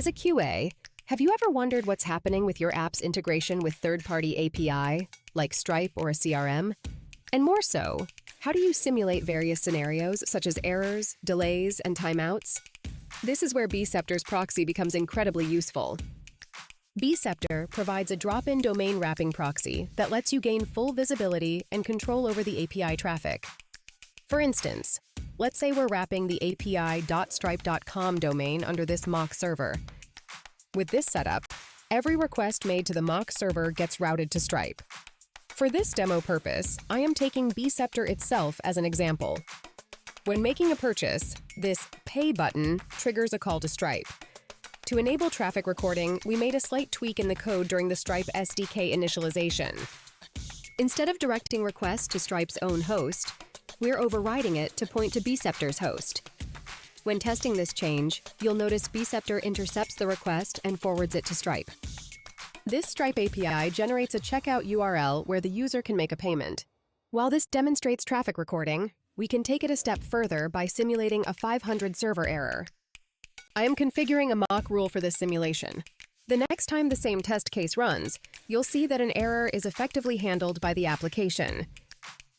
As a QA, have you ever wondered what's happening with your app's integration with third-party API, like Stripe or a CRM? And more so, how do you simulate various scenarios such as errors, delays, and timeouts? This is where Beeceptor's proxy becomes incredibly useful. Beeceptor provides a drop-in domain wrapping proxy that lets you gain full visibility and control over the API traffic. For instance, let's say we're wrapping the api.stripe.com domain under this mock server. With this setup, every request made to the mock server gets routed to Stripe. For this demo purpose, I am taking Beeceptor itself as an example. When making a purchase, this Pay button triggers a call to Stripe. To enable traffic recording, we made a slight tweak in the code during the Stripe SDK initialization. Instead of directing requests to Stripe's own host, we're overriding it to point to Beeceptor's host. When testing this change, you'll notice Beeceptor intercepts the request and forwards it to Stripe. This Stripe API generates a checkout URL where the user can make a payment. While this demonstrates traffic recording, we can take it a step further by simulating a 500 server error. I am configuring a mock rule for this simulation. The next time the same test case runs, you'll see that an error is effectively handled by the application.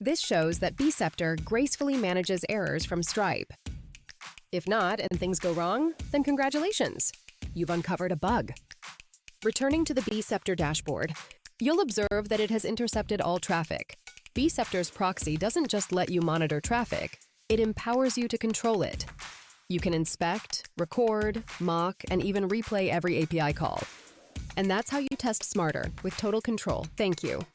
This shows that Beeceptor gracefully manages errors from Stripe. If not, and things go wrong, then congratulations! You've uncovered a bug. Returning to the Beeceptor dashboard, you'll observe that it has intercepted all traffic. Beeceptor's proxy doesn't just let you monitor traffic, it empowers you to control it. You can inspect, record, mock, and even replay every API call. And that's how you test smarter, with total control. Thank you.